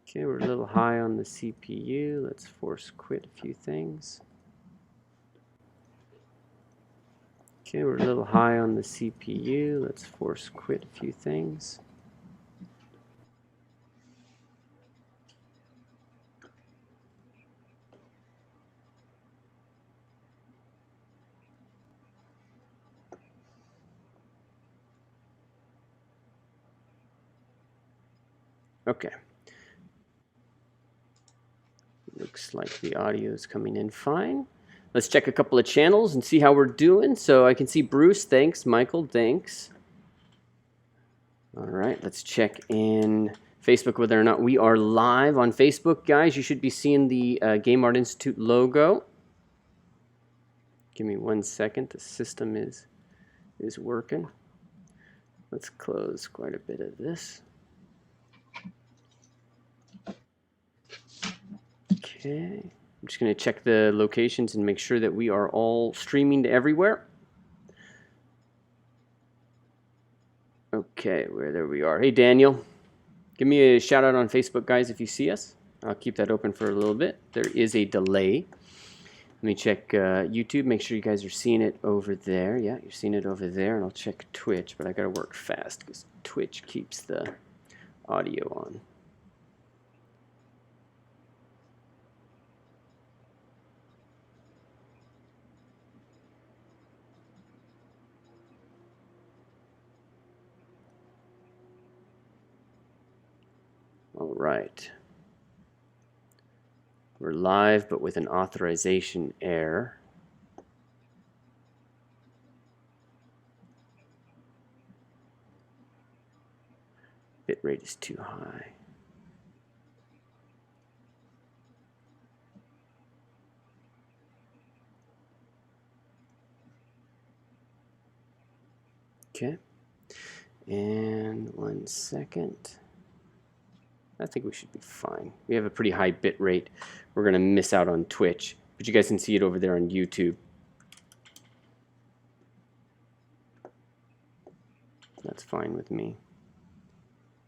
Okay, we're a little high on the CPU. Let's force quit a few things. Okay, we're a little high on the CPU. Let's force quit a few things. Okay. Looks like the audio is coming in fine. Let's check a couple of channels and see how we're doing. So I can see Bruce, thanks. Michael, thanks. All right, let's check in Facebook whether or not we are live on Facebook. Guys, you should be seeing the Game Art Institute logo. Give me 1 second. The system is working. Let's close quite a bit of this. Okay, I'm just going to check the locations and make sure that we are all streaming to everywhere. Okay, there we are. Hey, Daniel, give me a shout out on Facebook, guys, if you see us. I'll keep that open for a little bit. There is a delay. Let me check YouTube, make sure you guys are seeing it over there. Yeah, you're seeing it over there, and I'll check Twitch, but I got to work fast because Twitch keeps the audio on. All right. We're live, but with an authorization error. Bitrate is too high. Okay. And 1 second. I think we should be fine. We have a pretty high bit rate. We're going to miss out on Twitch, but you guys can see it over there on YouTube. That's fine with me.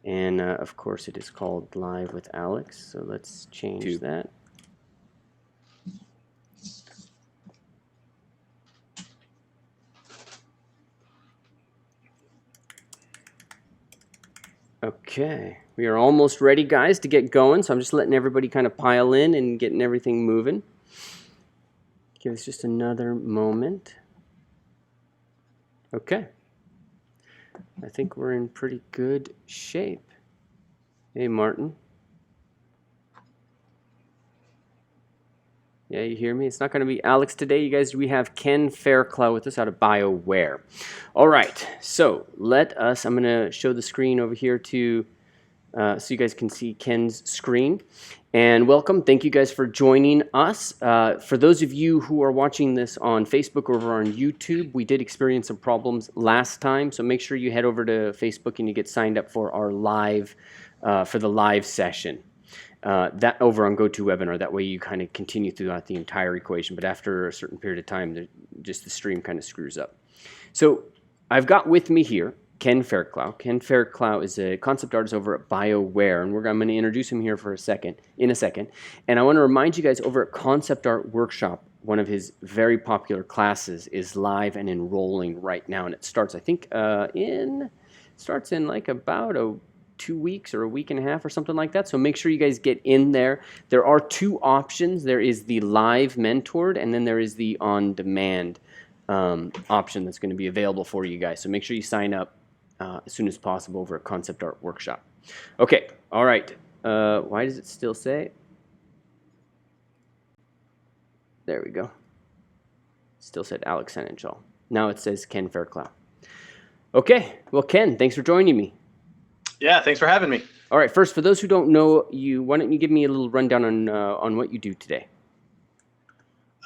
And of course it is called Live with Alex, so let's change that. Okay, we are almost ready, guys, to get going. So I'm just letting everybody kind of pile in and getting everything moving. Give us just another moment. Okay. I think we're in pretty good shape. Hey, Martin. Yeah, you hear me? It's not going to be Alex today, you guys. We have Ken Fairclough with us out of BioWare. All right, so I'm going to show the screen over here to so you guys can see Ken's screen. And welcome. Thank you guys for joining us. For those of you who are watching this on Facebook or over on YouTube, we did experience some problems last time, so make sure you head over to Facebook and you get signed up for our live, for the live session. That over on GoToWebinar. That way you kind of continue throughout the entire equation, but after a certain period of time, just the stream kind of screws up. So I've got with me here Ken Fairclough. Ken Fairclough is a concept artist over at BioWare, and I'm going to introduce him here in a second. And I want to remind you guys, over at Concept Art Workshop, one of his very popular classes is live and enrolling right now, and it starts, I think, in like about 2 weeks or a week and a half or something like that. So make sure you guys get in there. There are two options. There is the live mentored, and then there is the on-demand option that's going to be available for you guys. So make sure you sign up as soon as possible over at Concept Art Workshop. Okay, all right. Why does it still say? There we go. Still said Alex Senenchal. Now it says Ken Fairclough. Okay, well, Ken, thanks for joining me. Yeah, thanks for having me. All right, first, for those who don't know you, why don't you give me a little rundown on what you do today?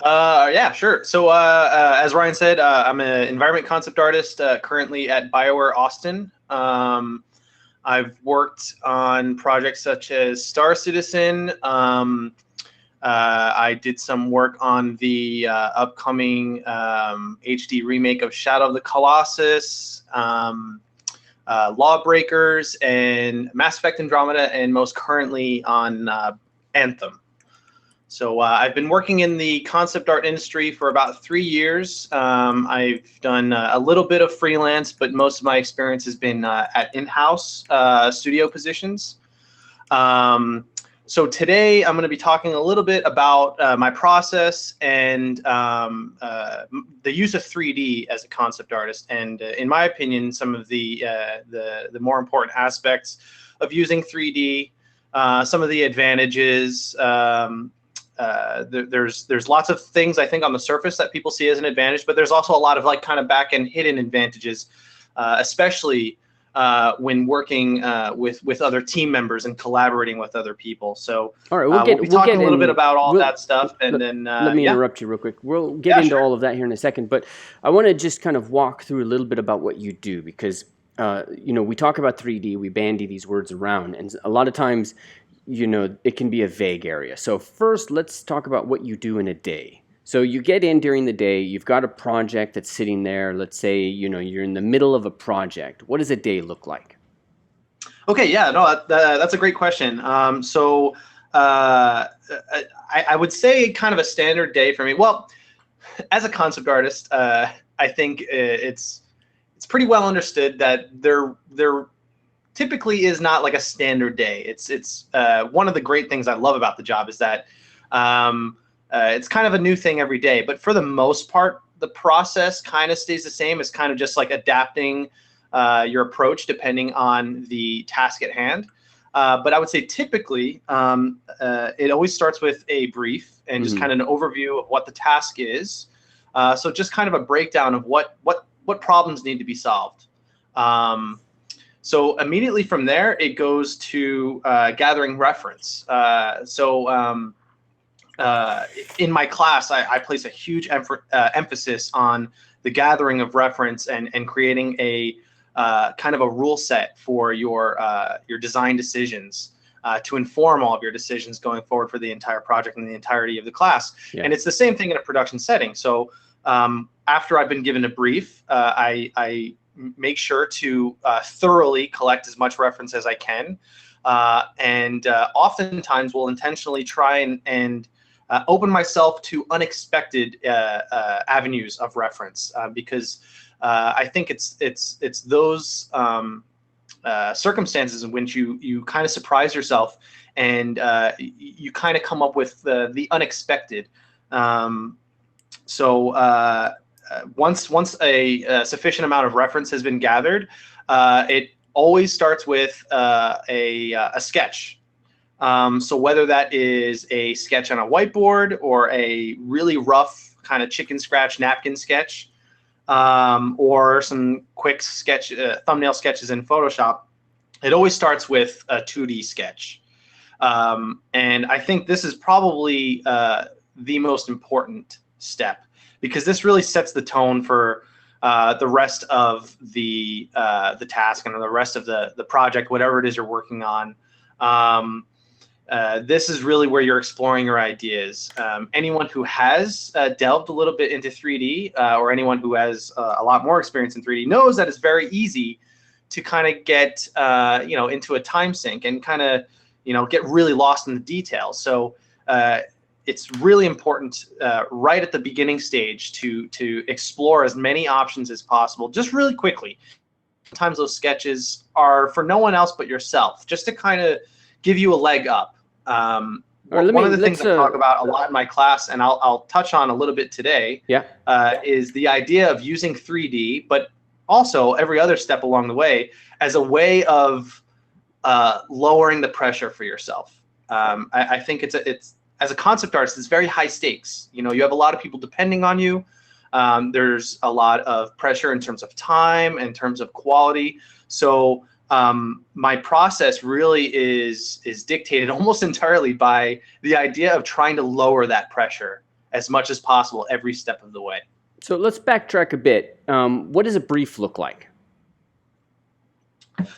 Yeah, sure. So as Ryan said, I'm an environment concept artist currently at BioWare Austin. I've worked on projects such as Star Citizen. I did some work on the upcoming HD remake of Shadow of the Colossus. Lawbreakers, and Mass Effect Andromeda, and most currently on Anthem. So I've been working in the concept art industry for about 3 years. I've done a little bit of freelance, but most of my experience has been at in-house studio positions. So today I'm going to be talking a little bit about my process and the use of 3D as a concept artist, and in my opinion, some of the more important aspects of using 3D, some of the advantages. There's lots of things I think on the surface that people see as an advantage, but there's also a lot of like kind of back end hidden advantages, especially when working with other team members and collaborating with other people. So all right, we'll be talking a little bit about all that stuff, and then let me interrupt you real quick. We'll get into all of that here in a second, but I want to just kind of walk through a little bit about what you do, because we talk about 3D, we bandy these words around, and a lot of times, it can be a vague area. So first, let's talk about what you do in a day. So you get in during the day, you've got a project that's sitting there. Let's say, you're in the middle of a project. What does a day look like? Okay, yeah, no, that's a great question. So I would say kind of a standard day for me. Well, as a concept artist, I think it's pretty well understood that there typically is not like a standard day. It's one of the great things I love about the job is that it's kind of a new thing every day. But for the most part, the process kind of stays the same. It's kind of just like adapting your approach depending on the task at hand. But I would say typically it always starts with a brief and just kind of an overview of what the task is. So just kind of a breakdown of what problems need to be solved. So immediately from there, it goes to gathering reference. In my class, I place a huge emphasis on the gathering of reference and creating a kind of a rule set for your design decisions to inform all of your decisions going forward for the entire project and the entirety of the class. Yeah. And it's the same thing in a production setting. So after I've been given a brief, I make sure to thoroughly collect as much reference as I can, and oftentimes will intentionally try and open myself to unexpected avenues of reference, because I think it's those circumstances in which you kind of surprise yourself and you kind of come up with the unexpected. Once a sufficient amount of reference has been gathered, it always starts with a sketch. So whether that is a sketch on a whiteboard or a really rough kind of chicken scratch napkin sketch, or some quick sketch thumbnail sketches in Photoshop, it always starts with a 2D sketch. And I think this is probably the most important step, because this really sets the tone for the rest of the task and the rest of the project, whatever it is you're working on. This is really where you're exploring your ideas. Anyone who has delved a little bit into 3D, or anyone who has a lot more experience in 3D, knows that it's very easy to kind of get into a time sink and kind of get really lost in the details. So it's really important right at the beginning stage to explore as many options as possible, just really quickly. Sometimes those sketches are for no one else but yourself, just to kind of give you a leg up. One of the things I talk about a lot in my class, and I'll touch on a little bit today, is the idea of using 3D, but also every other step along the way, as a way of lowering the pressure for yourself. I think it's as a concept artist, it's very high stakes. You have a lot of people depending on you. There's a lot of pressure in terms of time, in terms of quality. So my process really is dictated almost entirely by the idea of trying to lower that pressure as much as possible every step of the way. So let's backtrack a bit. What does a brief look like?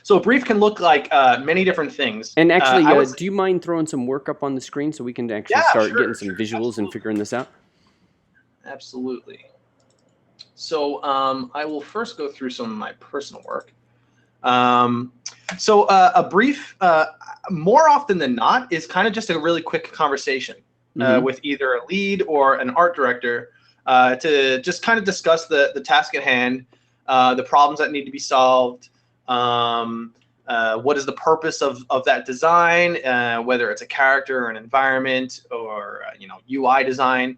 So a brief can look like many different things. And actually, do you mind throwing some work up on the screen so we can actually start getting some visuals and figuring this out? Absolutely. So I will first go through some of my personal work. A brief, more often than not, is kind of just a really quick conversation with either a lead or an art director to just kind of discuss the task at hand, the problems that need to be solved, what is the purpose of that design, whether it's a character or an environment or UI design.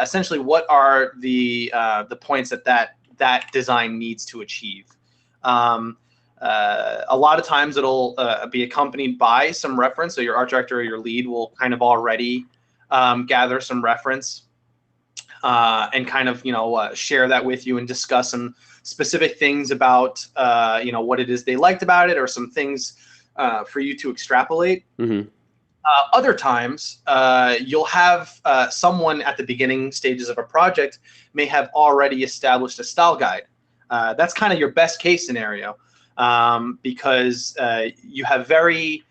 Essentially, what are the points that design needs to achieve. A lot of times it'll be accompanied by some reference. So your art director or your lead will kind of already gather some reference and kind of share that with you and discuss some specific things about what it is they liked about it, or some things for you to extrapolate. Other times, you'll have someone at the beginning stages of a project may have already established a style guide. That's kind of your best case scenario, because you have very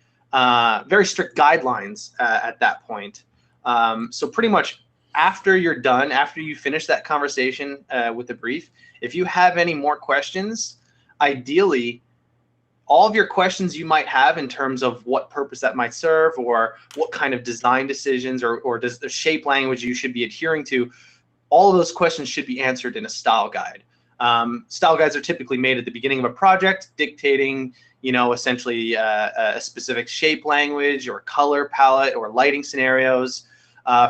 strict guidelines at that point. So pretty much after you're done, after you finish that conversation with the brief, if you have any more questions, ideally, all of your questions you might have in terms of what purpose that might serve, or what kind of design decisions, or does the shape language you should be adhering to, all of those questions should be answered in a style guide. Style guides are typically made at the beginning of a project, dictating, essentially a specific shape language or color palette or lighting scenarios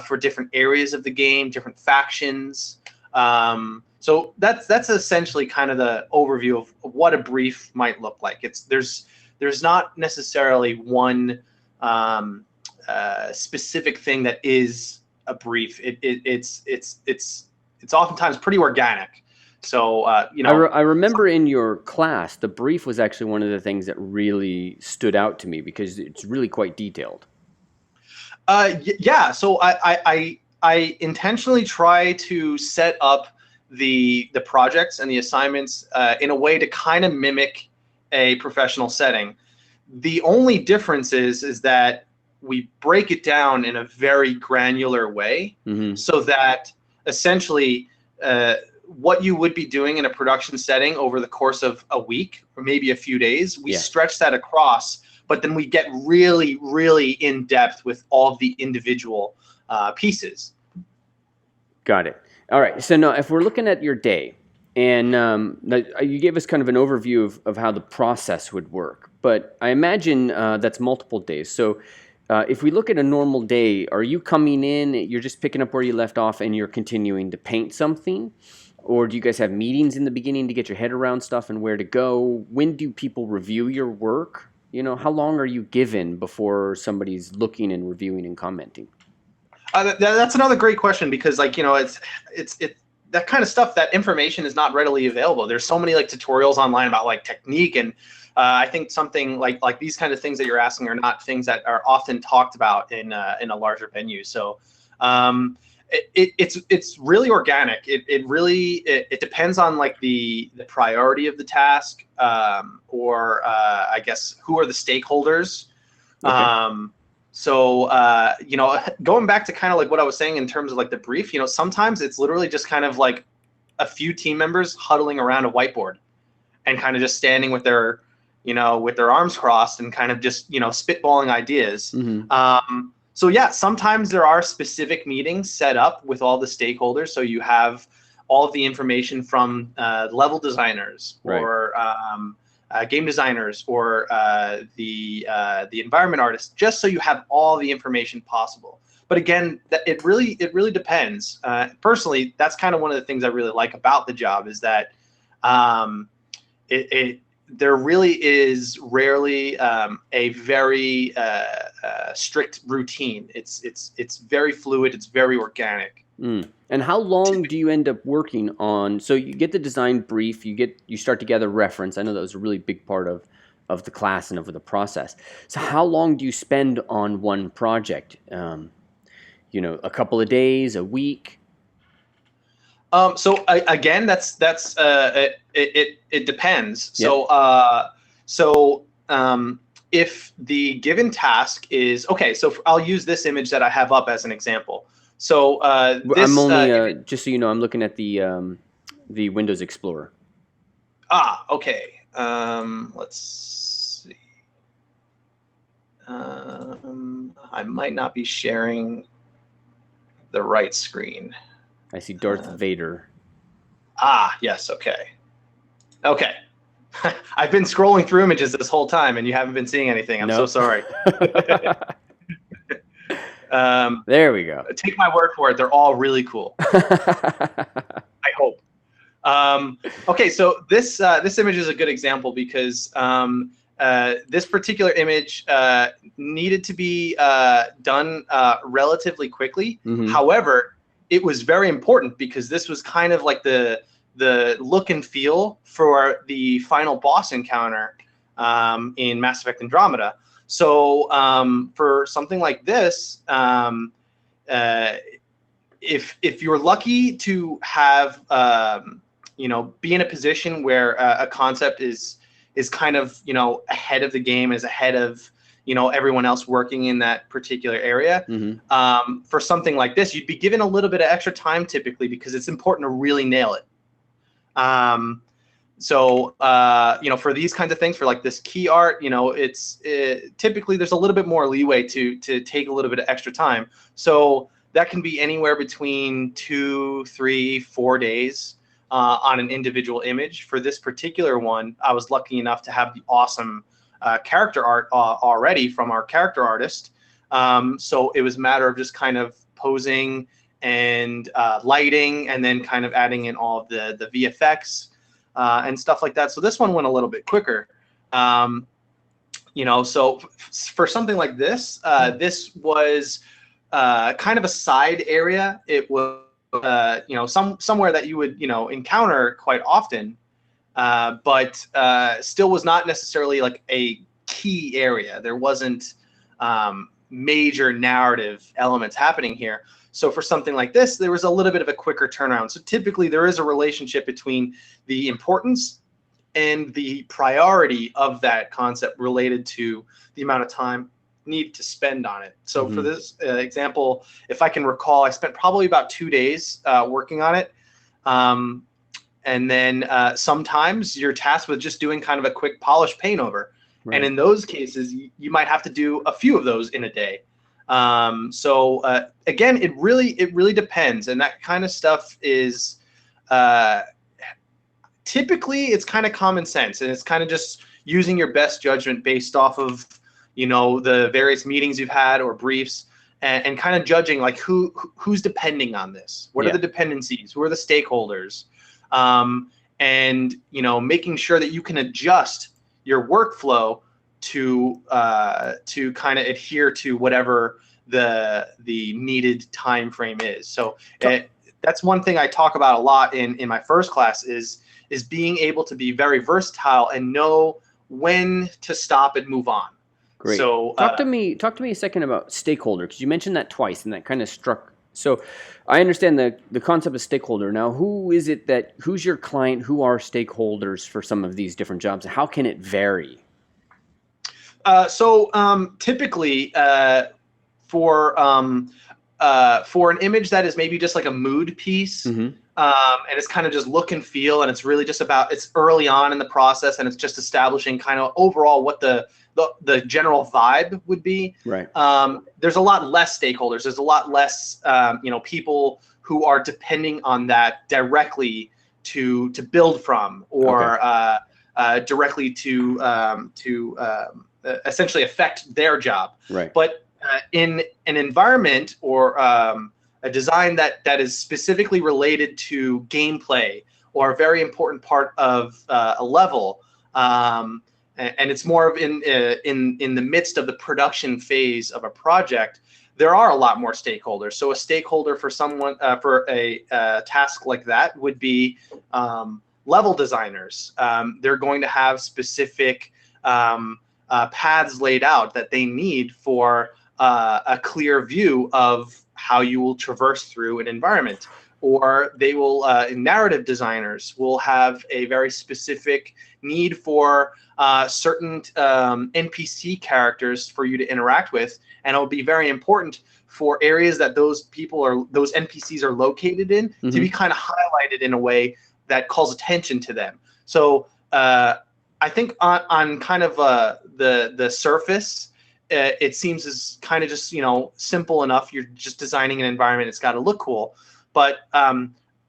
for different areas of the game, different factions. So that's essentially kind of the overview of what a brief might look like. There's not necessarily one specific thing that is a brief. It's oftentimes pretty organic. So I remember in your class, the brief was actually one of the things that really stood out to me because it's really quite detailed. Yeah. So I intentionally try to set up the projects and the assignments in a way to kind of mimic a professional setting. The only difference is that we break it down in a very granular way, so that essentially what you would be doing in a production setting over the course of a week or maybe a few days, we stretch that across, but then we get really, really in depth with all of the individual pieces. Got it. All right. So now, if we're looking at your day, and you gave us kind of an overview of how the process would work, but I imagine that's multiple days. So if we look at a normal day, are you coming in, you're just picking up where you left off, and you're continuing to paint something? Or do you guys have meetings in the beginning to get your head around stuff and where to go? When do people review your work? How long are you given before somebody's looking and reviewing and commenting? That's another great question, because it's that kind of stuff, that information is not readily available. There's so many tutorials online about technique, and I think something like these kind of things that you're asking are not things that are often talked about in a larger venue. So it's really organic. It really depends on the priority of the task, or I guess who are the stakeholders. Okay. So, going back to kind of what I was saying in terms of the brief, sometimes it's literally just kind of a few team members huddling around a whiteboard and kind of just standing with their arms crossed and kind of just, spitballing ideas. So yeah, sometimes there are specific meetings set up with all the stakeholders. So you have all of the information from level designers, or game designers, or the environment artists, just so you have all the information possible. But again, it really depends. Personally, that's kind of one of the things I really like about the job, is that there really is rarely a very strict routine. It's very fluid. It's very organic. And how long do you end up working on? So you get the design brief, you start to gather reference. I know that was a really big part of the class and of the process. So how long do you spend on one project? A couple of days, a week? So again, it depends. Yep. So if the given task is okay, so I'll use this image that I have up as an example. So I'm only just so you know, I'm looking at the Windows Explorer. Okay. Let's see. I might not be sharing the right screen. I see Darth Vader. Yes. Okay. Okay. I've been scrolling through images this whole time, and you haven't been seeing anything. I'm so sorry. There we go. Take my word for it. They're all really cool. I hope. Okay, so this image is a good example because this particular image needed to be done relatively quickly. Mm-hmm. However, it was very important because this was kind of like the look and feel for the final boss encounter in Mass Effect Andromeda. So for something like this, if you're lucky to have be in a position where a concept is kind of ahead of the game, is ahead of everyone else working in that particular area. Mm-hmm. For something like this, you'd be given a little bit of extra time typically because it's important to really nail it. So for these kinds of things, for like this key art, typically there's a little bit more leeway to take a little bit of extra time. So that can be anywhere between 2, 3, 4 days on an individual image. For this particular one, I was lucky enough to have the awesome character art already from our character artist. So it was a matter of just kind of posing and lighting, and then kind of adding in all of the VFX and stuff like that. So this one went a little bit quicker. So for something like this, this was kind of a side area. It was somewhere that you would encounter quite often, but still was not necessarily like a key area. There wasn't major narrative elements happening here. So for something like this, there was a little bit of a quicker turnaround. So typically there is a relationship between the importance and the priority of that concept related to the amount of time need to spend on it. So for this example, if I can recall, I spent probably about 2 days working on it. And then sometimes you're tasked with just doing kind of a quick polish paint over. Right. And in those cases, you might have to do a few of those in a day. So again, it really depends. And that kind of stuff is typically it's kind of common sense, and it's kind of just using your best judgment based off of the various meetings you've had or briefs, and kind of judging like who's depending on this. What are the dependencies? Who are the stakeholders? And making sure that you can adjust your workflow to kind of adhere to whatever the needed time frame is. So that's one thing I talk about a lot in my first class is being able to be very versatile and know when to stop and move on. Great. So talk to me a second about stakeholder, because you mentioned that twice, and that kind of struck. So I understand the concept of stakeholder. Now, who's your client? Who are stakeholders for some of these different jobs? How can it vary? Typically, for an image that is maybe just like a mood piece, and it's kind of just look and feel, and it's really just it's early on in the process, and it's just establishing kind of overall what the general vibe would be. Right. There's a lot less stakeholders. There's a lot less people who are depending on that directly to build from, or directly to essentially affect their job. Right. But in an environment or a design that is specifically related to gameplay, or a very important part of a level, and it's more of in the midst of the production phase of a project, there are a lot more stakeholders. So a stakeholder for someone for a task like that would be level designers. They're going to have specific paths laid out that they need for a clear view of how you will traverse through an environment. Or they will, narrative designers will have a very specific need for certain NPC characters for you to interact with, and it'll be very important for areas that those NPCs are located in to be kind of highlighted in a way that calls attention to them. So I think on kind of the surface, it seems as kind of just, you know, simple enough. You're just designing an environment. It's got to look cool. But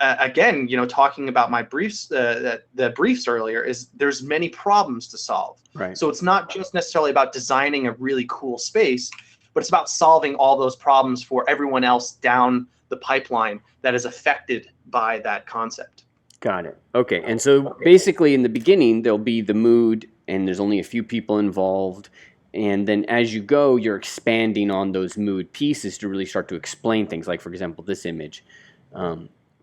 again, you know, talking about my briefs, the briefs earlier, is there's many problems to solve. Right. So it's not just necessarily about designing a really cool space, but it's about solving all those problems for everyone else down the pipeline that is affected by that concept. Got it. Okay. And so basically in the beginning, there'll be the mood and there's only a few people involved. And then as you go, you're expanding on those mood pieces to really start to explain things. Like, for example, this image,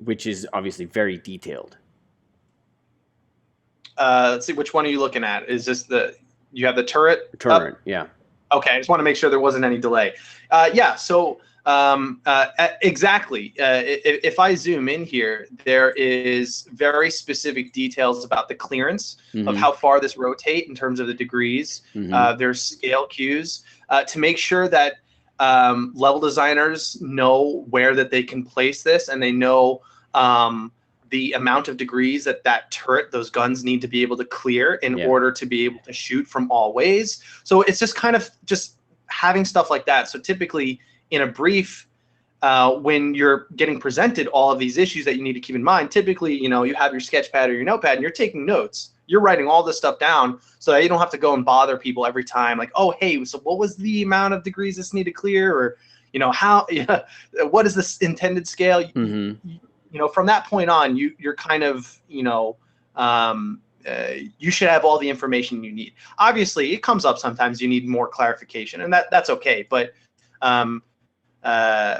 which is obviously very detailed. Let's see, which one are you looking at? Is this you have the turret? Turret, up? yeah. Okay, I just want to make sure there wasn't any delay. Yeah, so exactly. If I zoom in here, there is very specific details about the clearance of how far this rotate in terms of the degrees. There's scale cues to make sure that level designers know where that they can place this, and they know the amount of degrees that turret, those guns need to be able to clear in order to be able to shoot from all ways. So it's just kind of just having stuff like that. So typically in a brief, when you're getting presented all of these issues that you need to keep in mind, typically, you know, you have your sketch pad or your notepad and you're taking notes. You're writing all this stuff down so that you don't have to go and bother people every time. Like, oh, hey, so what was the amount of degrees this need to clear? Or, you know, how, what is this intended scale? You know, from that point on, you're kind of, you know, you should have all the information you need. Obviously, it comes up sometimes you need more clarification, and that's okay. But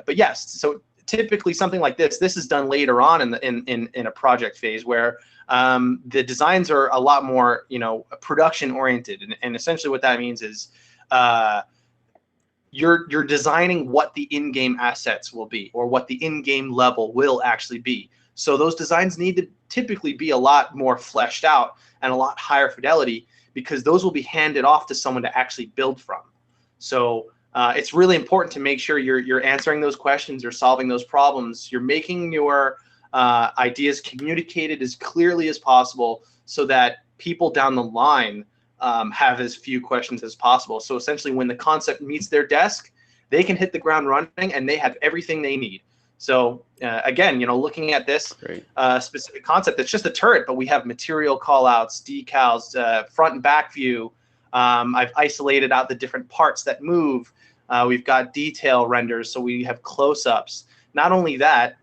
yes, so typically something like this is done later on in a project phase where the designs are a lot more, you know, production oriented, and essentially what that means is you're designing what the in-game assets will be, or what the in-game level will actually be. So those designs need to typically be a lot more fleshed out and a lot higher fidelity, because those will be handed off to someone to actually build from. So it's really important to make sure you're answering those questions, you're solving those problems, you're making your ideas communicated as clearly as possible so that people down the line have as few questions as possible. So essentially when the concept meets their desk, they can hit the ground running and they have everything they need. So again, you know, looking at this specific concept, it's just a turret, but we have material callouts, decals, front and back view. I've isolated out the different parts that move. We've got detail renders, so we have close-ups. Not only that,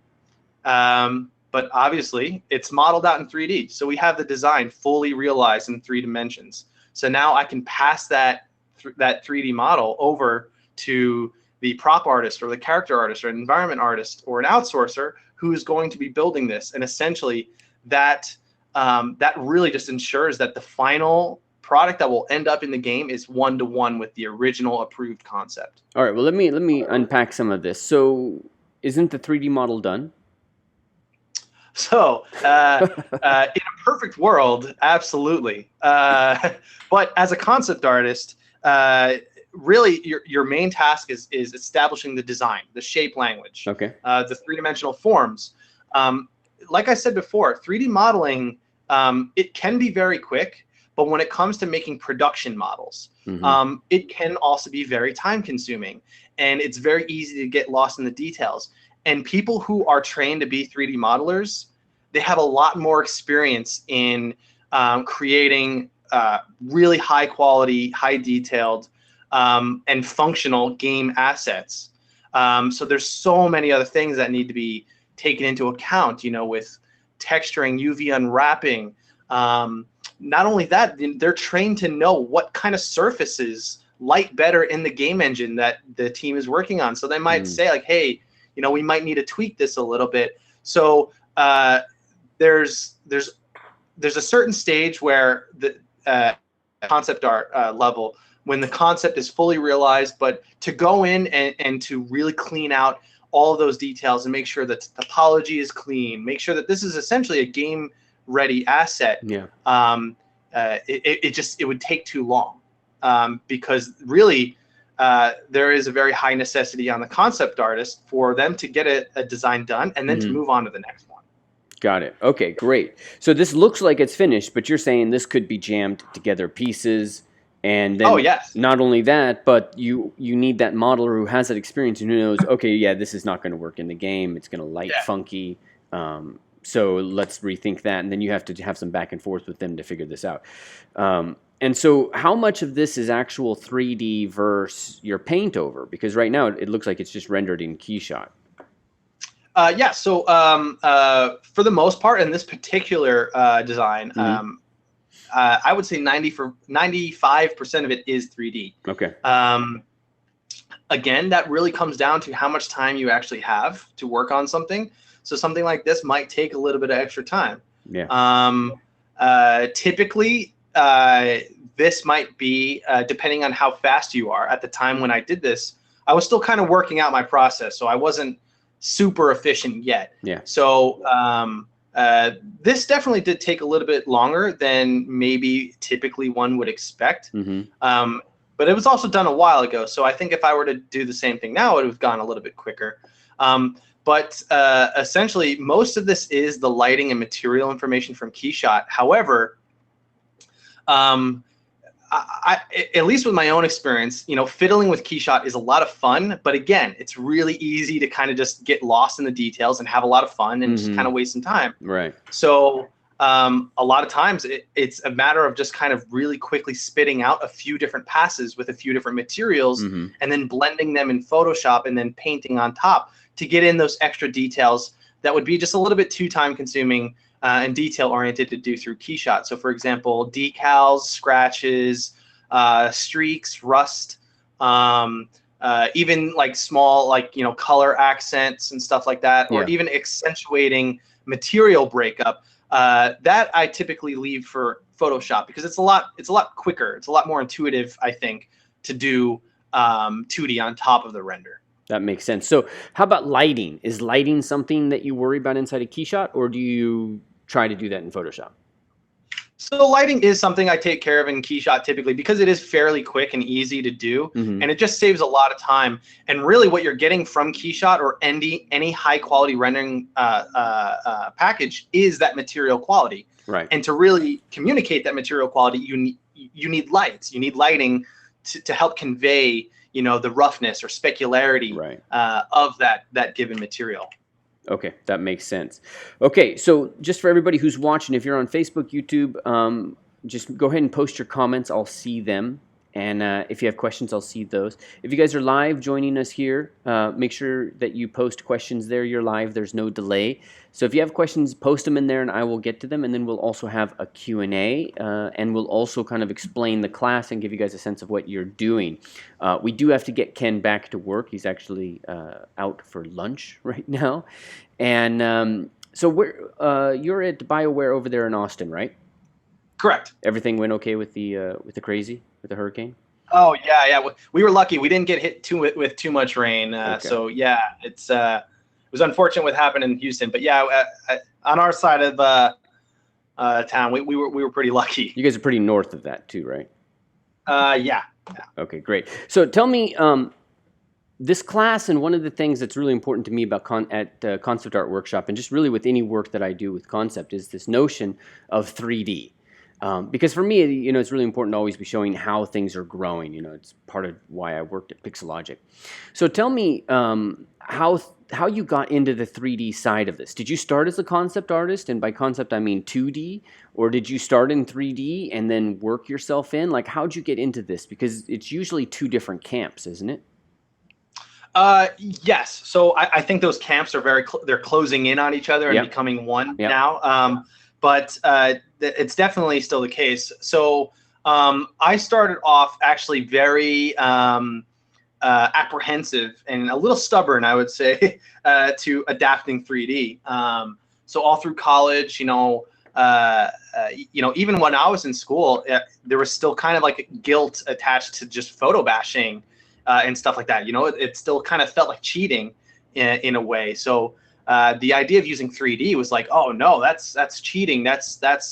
but obviously it's modeled out in 3D. So we have the design fully realized in 3 dimensions. So now I can pass that 3D model over to the prop artist or the character artist or an environment artist or an outsourcer who is going to be building this. And essentially that really just ensures that the final product that will end up in the game is one-to-one with the original approved concept. All right, well, let me unpack some of this. So isn't the 3D model done? So in a perfect world, absolutely. But as a concept artist, really your main task is establishing the design, the shape language, the 3-dimensional forms. Like I said before, 3D modeling, it can be very quick, but when it comes to making production models, it can also be very time consuming, and it's very easy to get lost in the details. And people who are trained to be 3D modelers, they have a lot more experience in creating really high quality, high detailed, and functional game assets. So there's so many other things that need to be taken into account, you know, with texturing, UV unwrapping. Not only that, they're trained to know what kind of surfaces light better in the game engine that the team is working on. So they might say like, hey, you know, we might need to tweak this a little bit. So there's a certain stage where the concept art level, when the concept is fully realized, but to go in and to really clean out all of those details and make sure that topology is clean, make sure that this is essentially a game ready asset. It would take too long, because really there is a very high necessity on the concept artist for them to get a design done and then to move on to the next one. Got it. Okay, great. So this looks like it's finished, but you're saying this could be jammed together pieces, and Oh, then yes. not only that, but you need that modeler who has that experience and who knows, okay, yeah, this is not going to work in the game. It's going to light Yeah. funky. So let's rethink that, and then you have to have some back and forth with them to figure this out. And so, how much of this is actual 3D versus your paint over? Because right now it looks like it's just rendered in Keyshot. Yeah, so for the most part, in this particular design, I would say 95% of it is 3D. Okay. Again, that really comes down to how much time you actually have to work on something. So something like this might take a little bit of extra time. Yeah. Typically, this might be, depending on how fast you are. At the time when I did this, I was still kind of working out my process, so I wasn't super efficient yet. Yeah. So this definitely did take a little bit longer than maybe typically one would expect. But it was also done a while ago, so I think if I were to do the same thing now, it would have gone a little bit quicker. But essentially, most of this is the lighting and material information from Keyshot. However, at least with my own experience, fiddling with Keyshot is a lot of fun. But again, it's really easy to kind of just get lost in the details and have a lot of fun and just kind of waste some time. Right. So a lot of times it's a matter of just kind of really quickly spitting out a few different passes with a few different materials and then blending them in Photoshop and then painting on top to get in those extra details that would be just a little bit too time consuming and detail oriented to do through Keyshot. So for example, decals, scratches, streaks, rust, even like small, color accents and stuff like that, or even accentuating material breakup. That I typically leave for Photoshop because it's a lot quicker. It's a lot more intuitive, I think, to do 2D on top of the render. That makes sense. So how about lighting? Is lighting something that you worry about inside of Keyshot, or do you try to do that in Photoshop? So lighting is something I take care of in Keyshot typically because it is fairly quick and easy to do, and it just saves a lot of time. And really what you're getting from Keyshot or any high quality rendering package is that material quality. Right. And to really communicate that material quality, you need lights. You need lighting to help convey the roughness or specularity of that given material. Okay, that makes sense. Okay, so just for everybody who's watching, if you're on Facebook, YouTube, just go ahead and post your comments. I'll see them. And if you have questions, I'll see those. If you guys are live joining us here, make sure that you post questions there. You're live. There's no delay. So if you have questions, post them in there, and I will get to them. And then we'll also have a Q&A, and we'll also kind of explain the class and give you guys a sense of what you're doing. We do have to get Ken back to work. He's actually out for lunch right now. And so you're at BioWare over there in Austin, right? Correct. Everything went okay with the crazy, with the hurricane? Oh yeah. We were lucky. We didn't get hit with too much rain. Okay. So yeah, it was unfortunate what happened in Houston. But yeah, on our side of town, we were pretty lucky. You guys are pretty north of that too, right? Yeah. Okay, great. So tell me, this class, and one of the things that's really important to me about Concept Art Workshop, and just really with any work that I do with concept, is this notion of 3D. Because for me, it's really important to always be showing how things are growing. It's part of why I worked at Pixelogic. So tell me how you got into the 3D side of this. Did you start as a concept artist, and by concept I mean 2D, or did you start in 3D and then work yourself in? Like, how'd you get into this? Because it's usually two different camps, isn't it? Yes. So I think those camps are they're closing in on each other and becoming one now. But it's definitely still the case. So I started off actually very apprehensive and a little stubborn, I would say, to adapting 3D. So all through college, even when I was in school, there was still kind of like guilt attached to just photo bashing and stuff like that. It still kind of felt like cheating in a way. So the idea of using 3D was like, oh no, that's cheating. That's not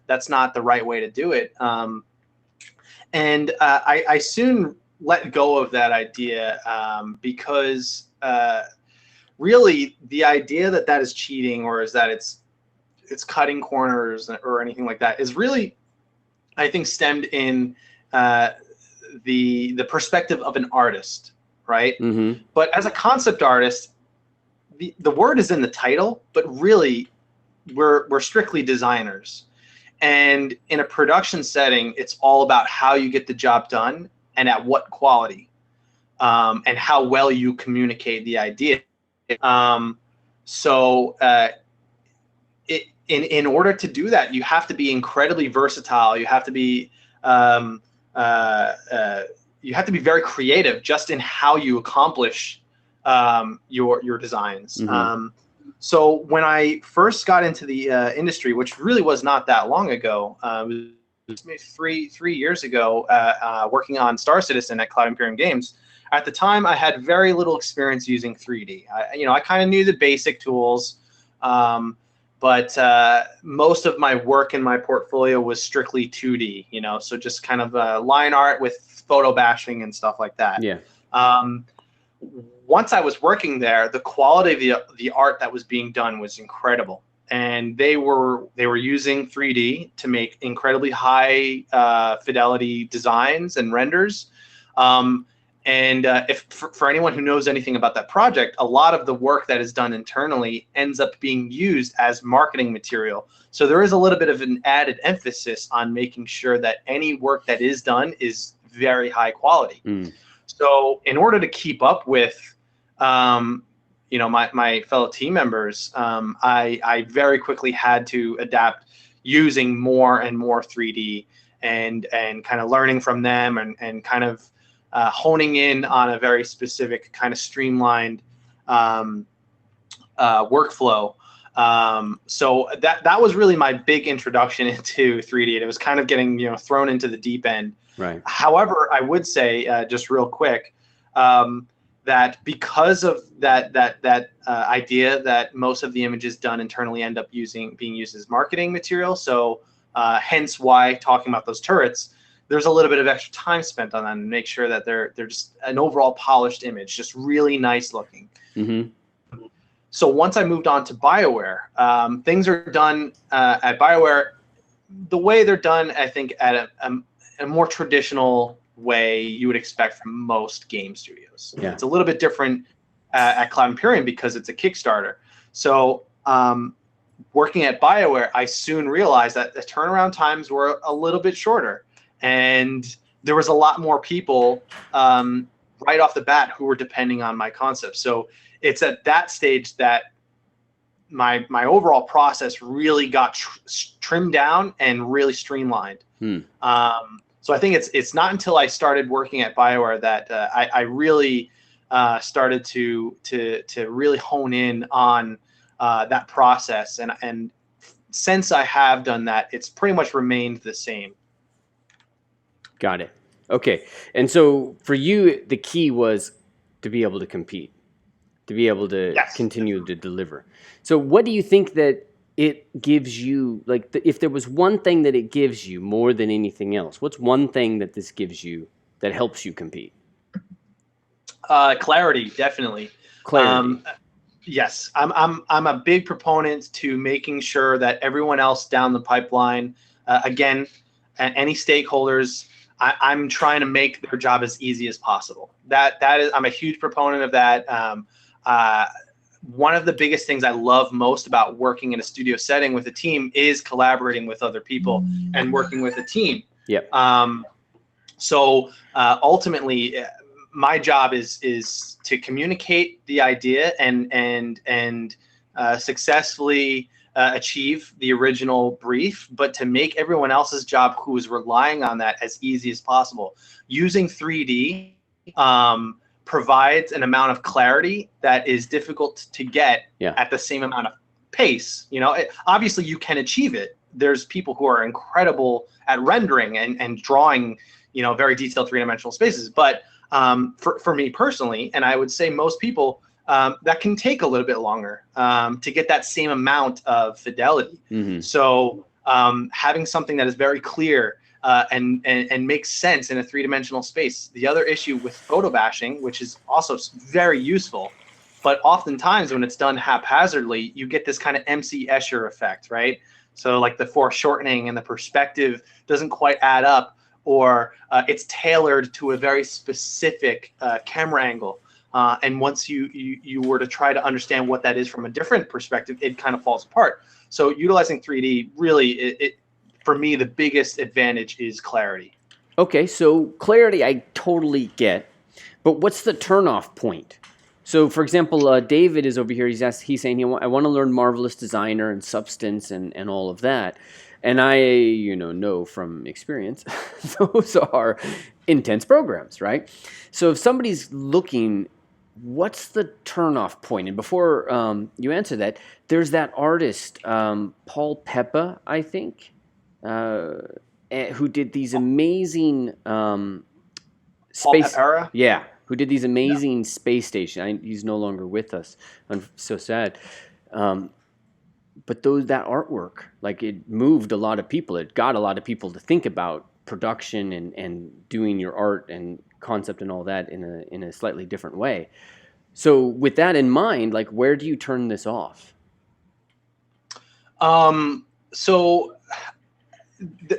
that's not the right way to do it. And I soon let go of that idea because really the idea that that is cheating or is that it's cutting corners or anything like that is really, I think, stemmed in the perspective of an artist, right? Mm-hmm. But as a concept artist, the word is in the title, but really we're strictly designers. And in a production setting, it's all about how you get the job done and at what quality, and how well you communicate the idea. In order to do that, you have to be incredibly versatile. You have to be very creative just in how you accomplish your designs. Mm-hmm. So when I first got into the industry, which really was not that long ago, it was maybe three years ago, working on Star Citizen at Cloud Imperium Games. At the time, I had very little experience using 3D. I kind of knew the basic tools, but most of my work in my portfolio was strictly 2D. So just kind of line art with photo bashing and stuff like that. Yeah. Once I was working there, the quality of the art that was being done was incredible, and they were using 3D to make incredibly high fidelity designs and renders. If for anyone who knows anything about that project, a lot of the work that is done internally ends up being used as marketing material. So there is a little bit of an added emphasis on making sure that any work that is done is very high quality. Mm. So in order to keep up with, my fellow team members, I very quickly had to adapt using more and more 3D and kind of learning from them and kind of honing in on a very specific kind of streamlined workflow. So that was really my big introduction into 3D. And it was kind of getting thrown into the deep end. Right. However, I would say just real quick that because of that idea that most of the images done internally end up being used as marketing material. So hence why talking about those turrets, there's a little bit of extra time spent on them to make sure that they're just an overall polished image, just really nice looking. Mm-hmm. So once I moved on to BioWare, things are done at BioWare the way they're done, I think, at a more traditional way you would expect from most game studios. Yeah. It's a little bit different at Cloud Imperium because it's a Kickstarter. So working at BioWare, I soon realized that the turnaround times were a little bit shorter. And there was a lot more people right off the bat who were depending on my concept. So it's at that stage that my overall process really got trimmed down and really streamlined. So I think it's not until I started working at BioWare that I really started to really hone in on that process. And since I have done that, it's pretty much remained the same. Got it. Okay. And so for you, the key was to be able to compete, to be able to continue to deliver. So what do you think that it gives you, like if there was one thing that it gives you more than anything else, what's one thing that this gives you that helps you compete? Clarity, definitely. Clarity. Yes, I'm a big proponent to making sure that everyone else down the pipeline, again, any stakeholders, I'm trying to make their job as easy as possible. That is, I'm a huge proponent of that. One of the biggest things I love most about working in a studio setting with a team is collaborating with other people and working with a team. Yep. So ultimately, my job is to communicate the idea and successfully achieve the original brief, but to make everyone else's job who is relying on that as easy as possible. Using 3D provides an amount of clarity that is difficult to get at the same amount of pace. Obviously you can achieve it. There's people who are incredible at rendering and drawing, very detailed three-dimensional spaces. But for me personally, and I would say most people, that can take a little bit longer to get that same amount of fidelity. Mm-hmm. So having something that is very clear, and makes sense in a three-dimensional space. The other issue with photo bashing, which is also very useful, but oftentimes when it's done haphazardly, you get this kind of MC Escher effect, right? So like the foreshortening and the perspective doesn't quite add up, or it's tailored to a very specific camera angle. And once you were to try to understand what that is from a different perspective, it kind of falls apart. So utilizing 3D really, for me, the biggest advantage is clarity. Okay, so clarity I totally get, but what's the turnoff point? So, for example, David is over here. He's saying, I want to learn Marvelous Designer and Substance and all of that. And I, know from experience, those are intense programs, right? So if somebody's looking, what's the turnoff point? And before you answer that, there's that artist, Paul Peppa, I think, who did these amazing space. Yeah, who did these amazing space station. He's no longer with us. I'm so sad. But that artwork, like, it moved a lot of people. It got a lot of people to think about production and doing your art and concept and all that in a slightly different way. So with that in mind, like, where do you turn this off? So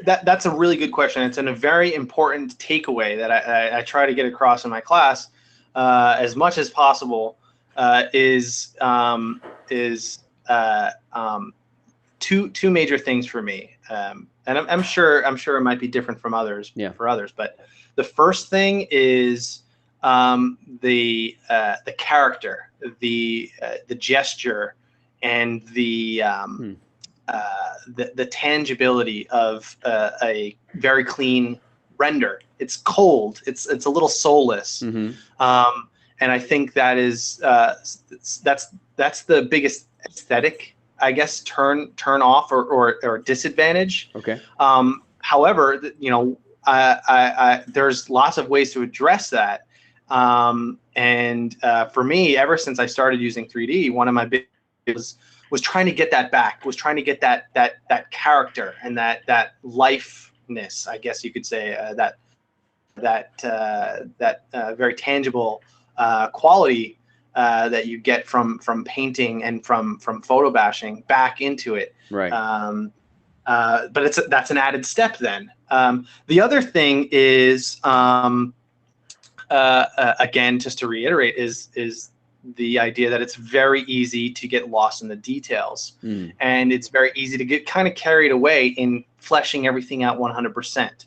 that's a really good question. It's a very important takeaway that I try to get across in my class as much as possible. Is two major things for me, and I'm sure it might be different from others. Yeah. For others, but the first thing is the character, the gesture, and the tangibility of a very clean render. It's cold. It's a little soulless. Mm-hmm. And I think that is that's the biggest aesthetic, I guess, turn off or disadvantage. Okay. However, there's lots of ways to address that. And for me, ever since I started using 3D, one of my big was trying to get that back. Was trying to get that character and that lifeness, I guess you could say, that very tangible quality that you get from painting and from photo bashing back into it. Right. But that's an added step then. The other thing is, again, just to reiterate, is the idea that it's very easy to get lost in the details. And it's very easy to get kind of carried away in fleshing everything out 100%.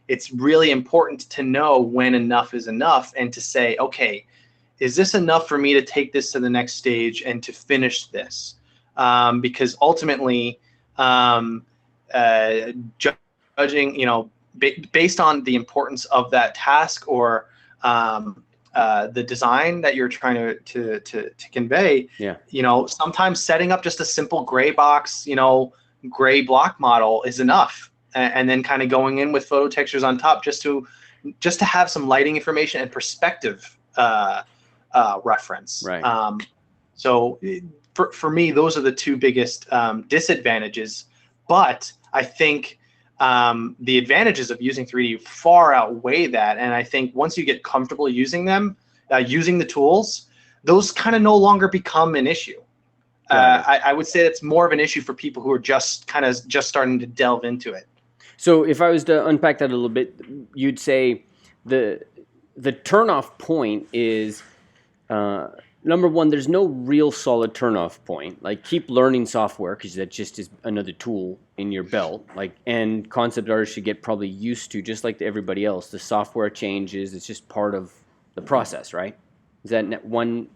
It's really important to know when enough is enough and to say, okay, is this enough for me to take this to the next stage and to finish this? Because ultimately, judging, based on the importance of that task or the design that you're trying to convey, sometimes setting up just a simple gray box, gray block model is enough. And then kind of going in with photo textures on top just to have some lighting information and perspective reference. Right. So for me, those are the two biggest disadvantages. But I think the advantages of using 3D far outweigh that. And I think once you get comfortable using them, using the tools, those kind of no longer become an issue. I would say it's more of an issue for people who are just starting to delve into it. So if I was to unpack that a little bit, you'd say the turnoff point is, number one, there's no real solid turnoff point. Like, keep learning software, because that just is another tool in your belt. And concept artists should get probably used to, just like everybody else, the software changes. It's just part of the process, right? Is that one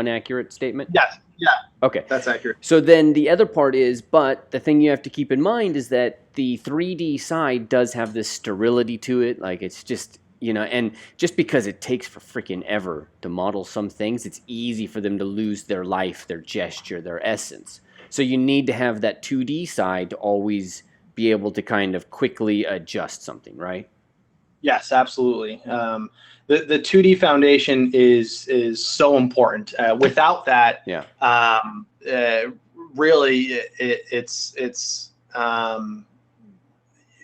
accurate statement? Yes. Yeah. Okay. That's accurate. So then the other part is, but the thing you have to keep in mind is that the 3D side does have this sterility to it. Like, it's just, and just because it takes for freaking ever to model some things, it's easy for them to lose their life, their gesture, their essence. So you need to have that 2D side to always be able to kind of quickly adjust something, right? Yes, absolutely. The 2D foundation is so important. Without that, really, it's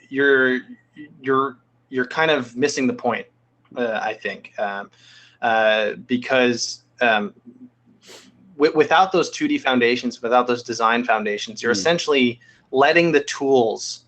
you're you're kind of missing the point, I think, because without those 2D foundations, without those design foundations, you're essentially letting the tools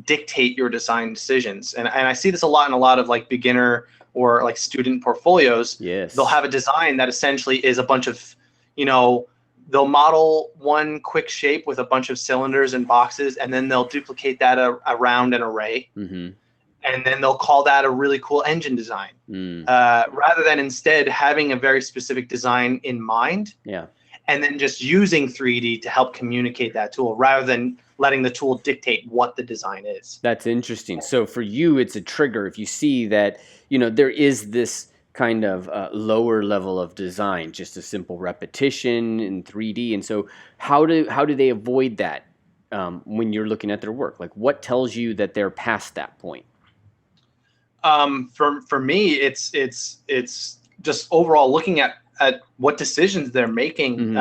dictate your design decisions. And I see this a lot in a lot of like beginner or like student portfolios. Yes. They'll have a design that essentially is a bunch of, you know, they'll model one quick shape with a bunch of cylinders and boxes, and then they'll duplicate that around an array. And then they'll call that a really cool engine design, rather than instead having a very specific design in mind. Yeah. And then just using 3D to help communicate that tool, rather than letting the tool dictate what the design is. That's interesting. So for you, it's a trigger if you see that, you know, there is this kind of lower level of design, just a simple repetition in 3D. And so how do they avoid that when you're looking at their work? Like, what tells you that they're past that point? For me, it's just overall looking at what decisions they're making.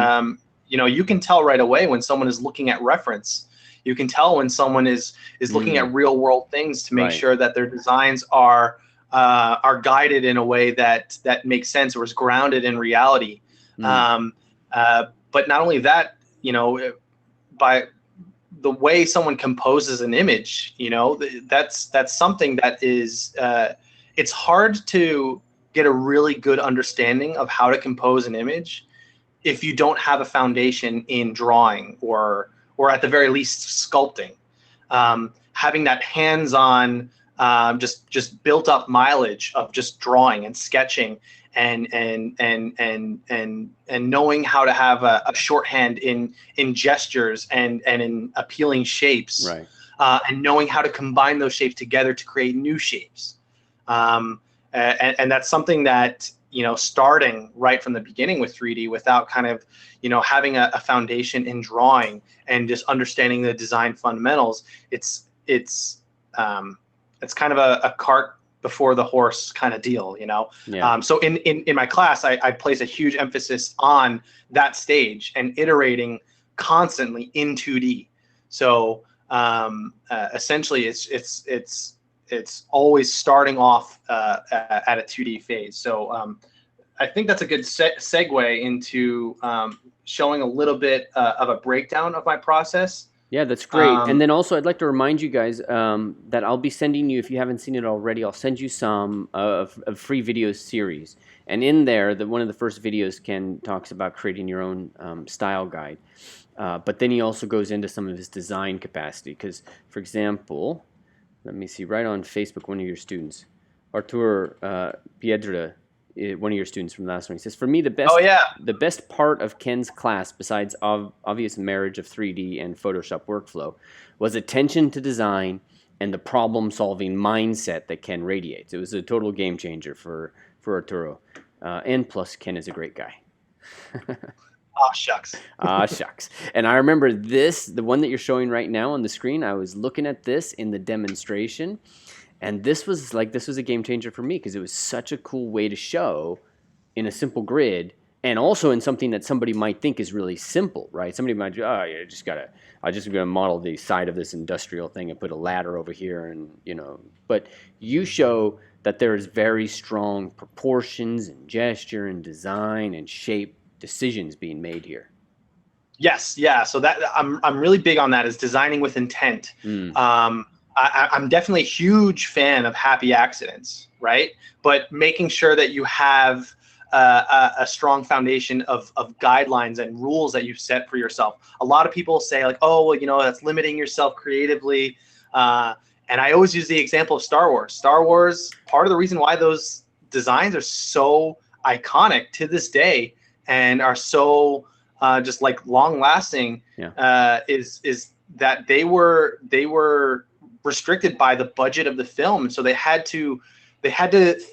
You know, you can tell right away when someone is looking at reference. You can tell when someone is looking at real world things to make sure that their designs are guided in a way that makes sense or is grounded in reality. But not only that, you know, by the way someone composes an image, you know, that's something that is, it's hard to get a really good understanding of how to compose an image if you don't have a foundation in drawing or at the very least sculpting. Having that hands-on, just built up mileage of just drawing and sketching and knowing how to have a shorthand in gestures and in appealing shapes, and knowing how to combine those shapes together to create new shapes. And that's something that, you know, starting right from the beginning with 3D without kind of, you know, having a foundation in drawing and just understanding the design fundamentals, it's kind of a cart before the horse kind of deal, you know? So in my class, I place a huge emphasis on that stage and iterating constantly in 2D. So essentially it's always starting off at a 2D phase. So I think that's a good segue into showing a little bit of a breakdown of my process. Yeah, that's great. And then also I'd like to remind you guys that I'll be sending you, if you haven't seen it already, I'll send you some of free video series. And in there, one of the first videos, Ken talks about creating your own style guide. But then he also goes into some of his design capacity. Because, for example, let me see, right on Facebook, one of your students, Artur Piedra, one of your students from the last one, he says, for me, the best part of Ken's class, besides obvious marriage of 3D and Photoshop workflow, was attention to design and the problem-solving mindset that Ken radiates. It was a total game changer for Arturo. And plus, Ken is a great guy. Ah, shucks. Ah, shucks. And I remember this, the one that you're showing right now on the screen, I was looking at this in the demonstration, and this was a game changer for me because it was such a cool way to show in a simple grid, and also in something that somebody might think is really simple, right? Somebody might go, oh, yeah, I'm just gonna model the side of this industrial thing and put a ladder over here, and you know. But you show that there's very strong proportions and gesture and design and shape decisions being made here. Yes, yeah. So that I'm really big on that, is designing with intent. I'm definitely a huge fan of happy accidents, right? But making sure that you have a strong foundation of guidelines and rules that you've set for yourself. A lot of people say like, oh, well, you know, that's limiting yourself creatively. And I always use the example of Star Wars. Star Wars, part of the reason why those designs are so iconic to this day and are so just like long lasting, is that they were restricted by the budget of the film, so they had to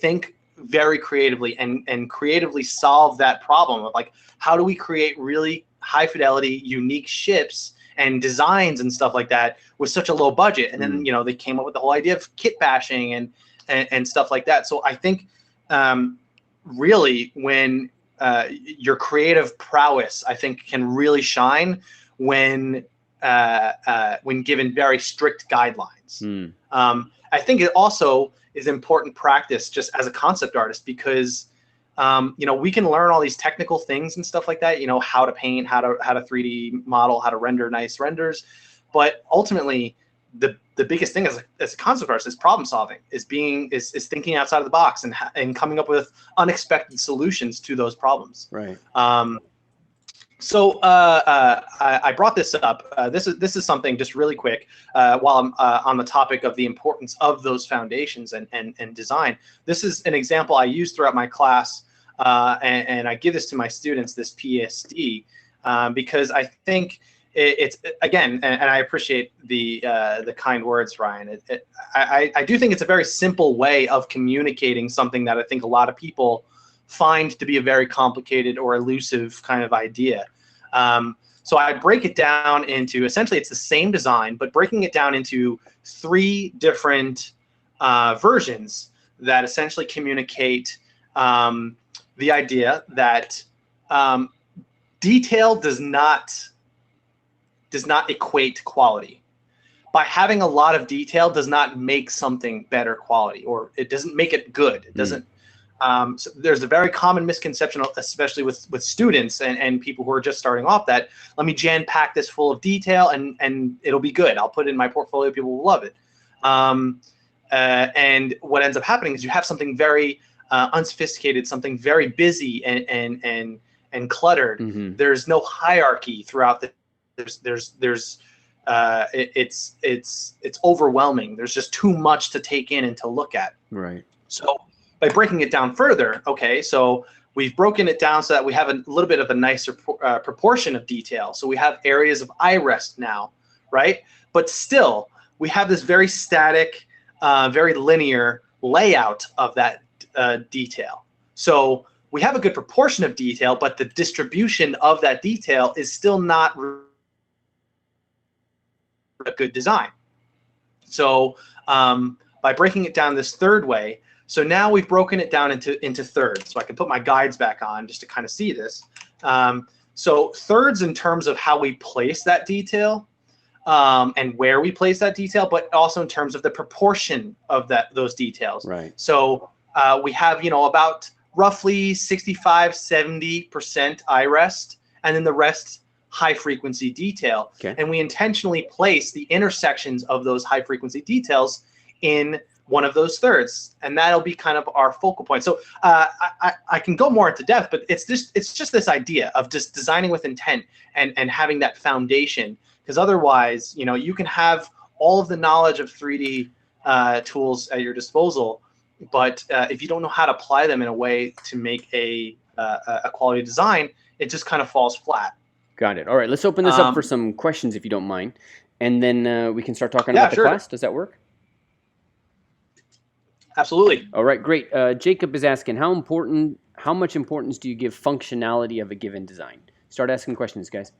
think very creatively and creatively solve that problem of like, how do we create really high fidelity, unique ships and designs and stuff like that with such a low budget? And then, you know, they came up with the whole idea of kit bashing and stuff like that. So I think really when your creative prowess, I think, can really shine when when given very strict guidelines. I think it also is important practice just as a concept artist, because we can learn all these technical things and stuff like that, how to paint, how to 3D model, how to render nice renders. But ultimately, the biggest thing as a concept artist is problem solving, is thinking outside of the box and coming up with unexpected solutions to those problems. Right. So I brought this up. This is something just really quick while I'm on the topic of the importance of those foundations and design. This is an example I use throughout my class, and I give this to my students, this PSD, because I think it's again, and I appreciate the kind words, Ryan. I do think it's a very simple way of communicating something that I think a lot of people find to be a very complicated or elusive kind of idea. So I break it down into, essentially it's the same design, but breaking it down into 3 different versions that essentially communicate the idea that detail does not equate quality. By having a lot of detail does not make something better quality, or it doesn't make it good. It doesn't. So there's a very common misconception, especially with students and people who are just starting off, that let me jam pack this full of detail and it'll be good. I'll put it in my portfolio. People will love it. And what ends up happening is you have something very unsophisticated, something very busy and cluttered. Mm-hmm. There's no hierarchy throughout the. It's overwhelming. There's just too much to take in and to look at. Right. So by breaking it down further, okay, so we've broken it down so that we have a little bit of a nicer proportion of detail. So we have areas of eye rest now, right? But still, we have this very static, very linear layout of that detail. So we have a good proportion of detail, but the distribution of that detail is still not a good design. So by breaking it down this third way, so now we've broken it down into thirds. So I can put my guides back on just to kind of see this. So thirds in terms of how we place that detail and where we place that detail, but also in terms of the proportion of those details. Right. So we have, about roughly 65–70% eye rest, and then the rest high frequency detail. Okay. And we intentionally place the intersections of those high frequency details in one of those thirds, and that'll be kind of our focal point. So I can go more into depth, but it's just this idea of just designing with intent and having that foundation, because otherwise, you can have all of the knowledge of 3D tools at your disposal, but if you don't know how to apply them in a way to make a quality design, it just kind of falls flat. Got it. All right, let's open this up for some questions, if you don't mind, and then we can start talking about the class. Does that work? Absolutely. All right, great. Jacob is asking, how much importance do you give functionality of a given design? Start asking questions, guys.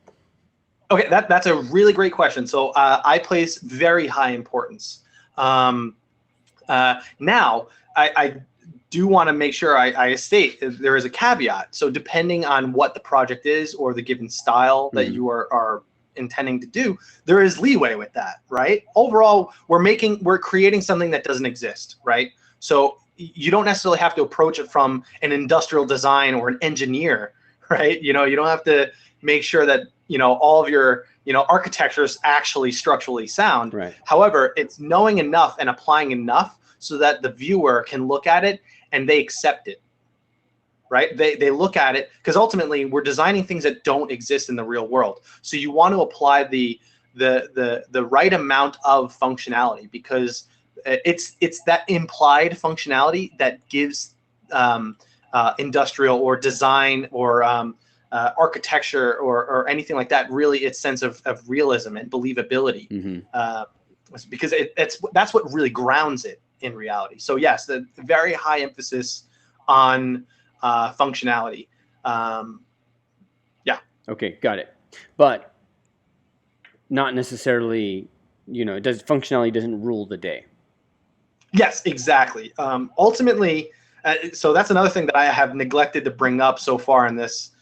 Okay, that's a really great question. So I place very high importance. Now, I do want to make sure I state there is a caveat. So depending on what the project is or the given style that you are intending to do, there is leeway with that, right? Overall, we're creating something that doesn't exist, right? So you don't necessarily have to approach it from an industrial design or an engineer, right? You don't have to make sure that all of your architecture is actually structurally sound. Right. However, it's knowing enough and applying enough so that the viewer can look at it and they accept it, right? They look at it, because ultimately we're designing things that don't exist in the real world. So you want to apply the right amount of functionality, because it's that implied functionality that gives industrial or design or architecture or anything like that really its sense of realism and believability. Because that's what really grounds it in reality. So yes, the very high emphasis on functionality. Okay, got it. But not necessarily, functionality doesn't rule the day. Yes, exactly. Ultimately, so that's another thing that I have neglected to bring up so far in this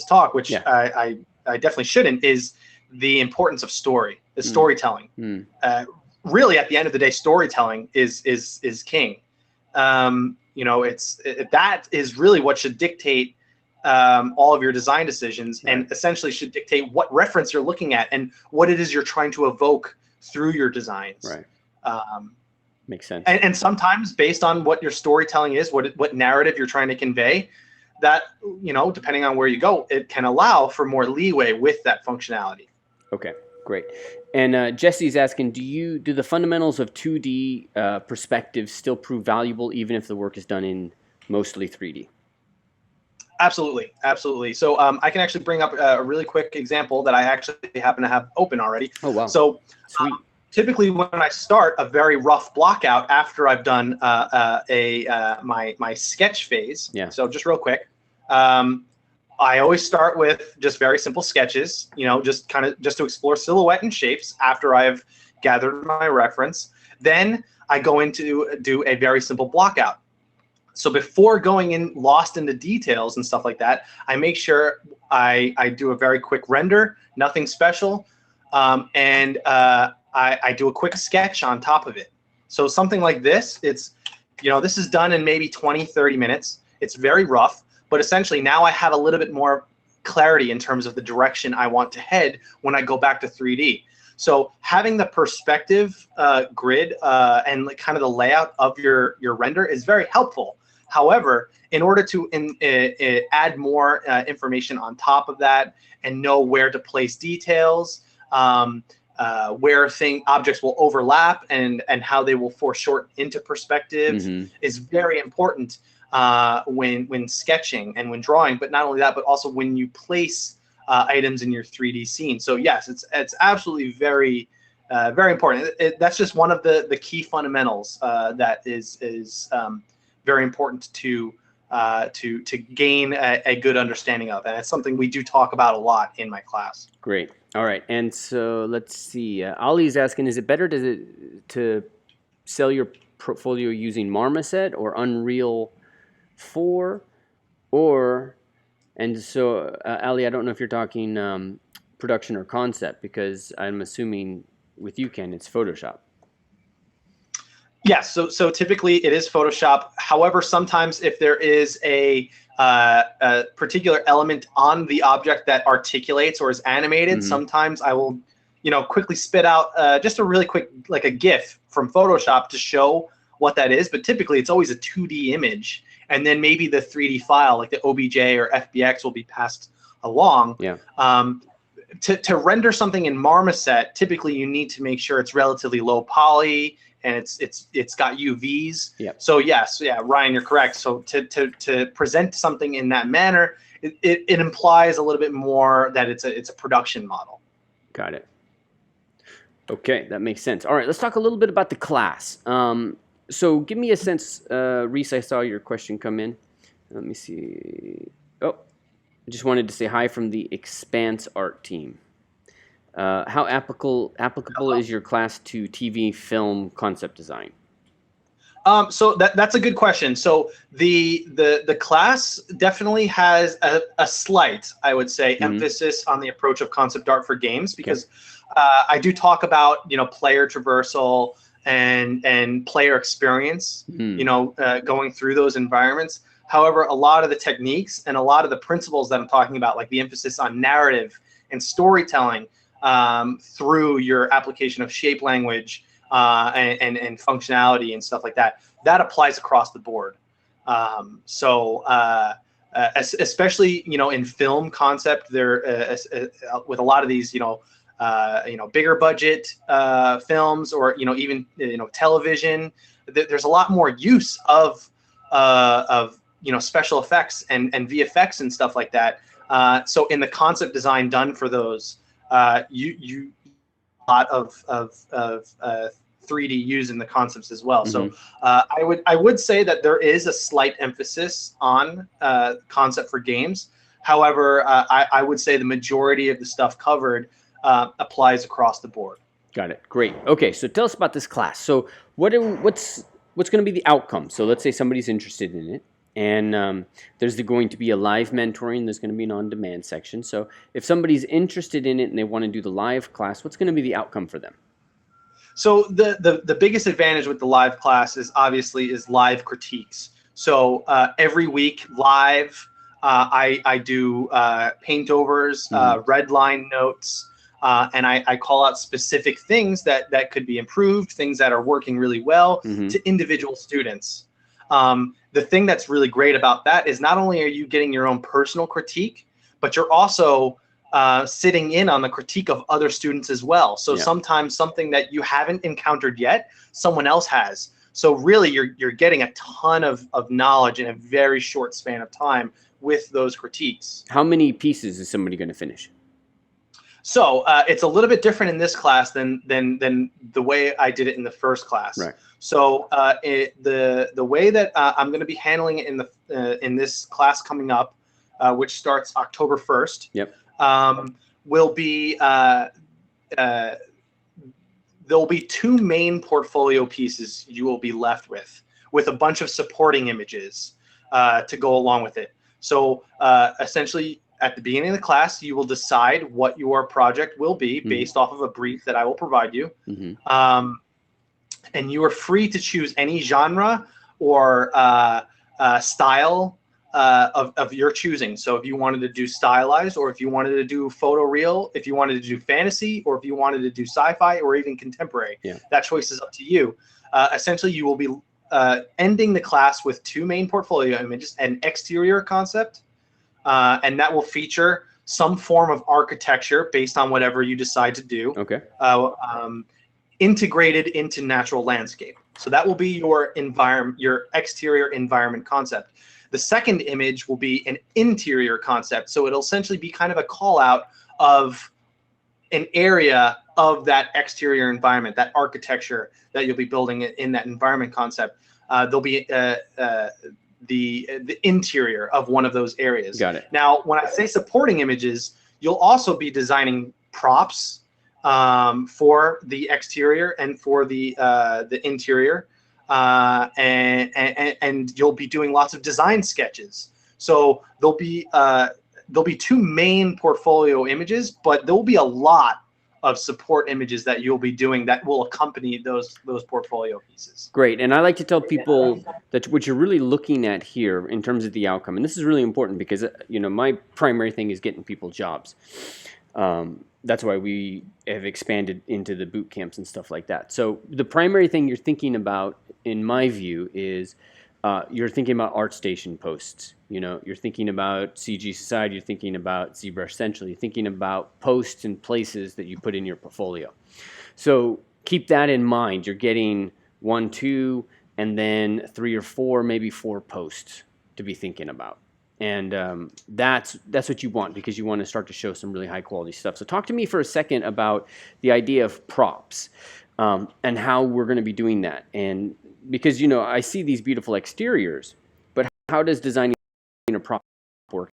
talk, which I definitely shouldn't, is the importance of storytelling. Mm. Really, at the end of the day, storytelling is king. That is really what should dictate all of your design decisions, Right. and essentially should dictate what reference you're looking at and what it is you're trying to evoke through your designs. Right. Makes sense. And sometimes, based on what your storytelling is, what narrative you're trying to convey, that, depending on where you go, it can allow for more leeway with that functionality. Okay, great. And Jesse's asking, do the fundamentals of 2D perspective still prove valuable even if the work is done in mostly 3D? Absolutely, absolutely. So I can actually bring up a really quick example that I actually happen to have open already. Oh, wow. So Sweet. Typically, when I start a very rough block out after I've done my sketch phase, Yeah. So just real quick, I always start with just very simple sketches, just to explore silhouette and shapes after I've gathered my reference. Then I go into do a very simple block out. So before going in lost into details and stuff like that, I make sure I do a very quick render, nothing special, and I do a quick sketch on top of it. So something like this, this is done in maybe 20, 30 minutes. It's very rough, but essentially now I have a little bit more clarity in terms of the direction I want to head when I go back to 3D. So having the perspective grid and kind of the layout of your render is very helpful. However, in order to add more information on top of that and know where to place details, where objects will overlap and how they will foreshorten into perspective is very important when sketching and when drawing. But not only that, but also when you place items in your 3D scene. So yes, it's absolutely very very important. That's just one of the key fundamentals that is very important to gain a good understanding of, and it's something we do talk about a lot in my class. Great. All right, and so let's see. Ollie's asking, is it better to sell your portfolio using Marmoset or Unreal 4, and so Ali, I don't know if you're talking production or concept, because I'm assuming with you, Ken, it's Photoshop. Yes, so typically it is Photoshop. However, sometimes if there is a particular element on the object that articulates or is animated, sometimes I will, quickly spit out just a really quick, like a GIF from Photoshop to show what that is. But typically it's always a 2D image, and then maybe the 3D file, like the OBJ or FBX, will be passed along. Yeah. To render something in Marmoset, typically you need to make sure it's relatively low poly and it's got UVs. Yeah. So yes, yeah, Ryan, you're correct. So to present something in that manner, it implies a little bit more that it's a production model. Got it. Okay, that makes sense. All right, let's talk a little bit about the class. So give me a sense, Reese, I saw your question come in. Let me see. Oh, I just wanted to say hi from the Expanse Art team. How applicable is your class to TV, film, concept design? So that's a good question. So the class definitely has a slight, I would say, emphasis on the approach of concept art for games, because I do talk about player traversal and player experience, going through those environments. However, a lot of the techniques and a lot of the principles that I'm talking about, like the emphasis on narrative and storytelling, through your application of shape language and functionality and stuff like that, that applies across the board. Especially in film concept, there with a lot of these bigger budget films, or even television, there's a lot more use of special effects and VFX and stuff like that. So in the concept design done for those, you a lot of 3D used in the concepts as well. So I would say that there is a slight emphasis on concept for games. However, I would say the majority of the stuff covered applies across the board. Got it. Great. Okay, so tell us about this class. So what's going to be the outcome? So let's say somebody's interested in it. And there's going to be a live mentoring. There's going to be an on-demand section. So if somebody's interested in it and they want to do the live class, what's going to be the outcome for them? So the biggest advantage with the live class is obviously live critiques. So every week live, I do paint overs, red line notes, and I call out specific things that could be improved, things that are working really well to individual students. The thing that's really great about that is not only are you getting your own personal critique, but you're also sitting in on the critique of other students as well. So sometimes something that you haven't encountered yet, someone else has. So really you're getting a ton of knowledge in a very short span of time with those critiques. How many pieces is somebody going to finish? So it's a little bit different in this class than the way I did it in the first class. Right. So the way that I'm going to be handling it in this class coming up, which starts October 1st. Yep. Will be there'll be two main portfolio pieces you will be left with a bunch of supporting images to go along with it. So essentially, at the beginning of the class, you will decide what your project will be based off of a brief that I will provide you. And you are free to choose any genre or style of your choosing. So if you wanted to do stylized, or if you wanted to do photoreal, if you wanted to do fantasy, or if you wanted to do sci-fi, or even contemporary, that choice is up to you. Essentially, you will be ending the class with two main portfolio images, an exterior concept, and that will feature some form of architecture based on whatever you decide to do. Okay. Integrated into natural landscape. So that will be your environment, your exterior environment concept. The second image will be an interior concept. So it'll essentially be kind of a call out of an area of that exterior environment, that architecture that you'll be building in that environment concept. There'll be the interior of one of those areas. Got it. Now, when I say supporting images, you'll also be designing props for the exterior and for the interior, and you'll be doing lots of design sketches. So there'll be two main portfolio images, but there'll be a lot of support images that you'll be doing that will accompany those portfolio pieces. Great. And I like to tell people that what you're really looking at here in terms of the outcome, and this is really important because my primary thing is getting people jobs. That's why we have expanded into the boot camps and stuff like that. So the primary thing you're thinking about, in my view, is you're thinking about ArtStation posts. You're thinking about CG Society. You're thinking about ZBrush Central. You're thinking about posts and places that you put in your portfolio. So keep that in mind. You're getting 1, 2, and then 3 or 4, maybe 4 posts to be thinking about. And that's what you want, because you want to start to show some really high quality stuff. So talk to me for a second about the idea of props and how we're going to be doing that. And because, I see these beautiful exteriors, but how does designing a prop work?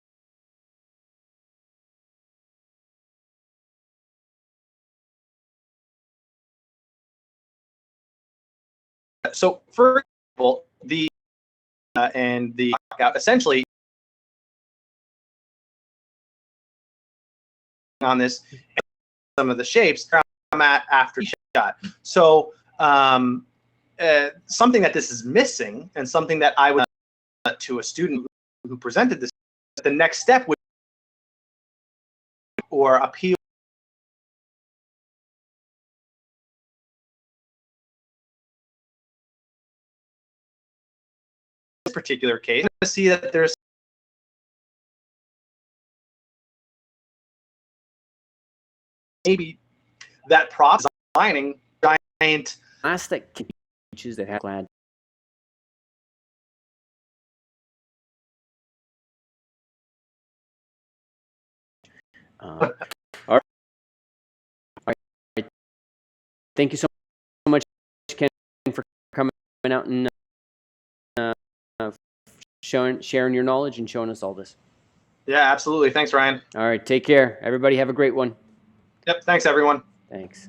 So for example, the essentially on this, some of the shapes come at after shot. So something that this is missing, and something that I would to a student who presented this, the next step would or appeal in this particular case to see that there's maybe that prop designing giant Plastic beaches that have clad. All right. Thank you so much, Ken, for coming out and sharing your knowledge and showing us all this. Yeah, absolutely. Thanks, Ryan. All right, take care. Everybody have a great one. Yep, thanks, everyone. Thanks.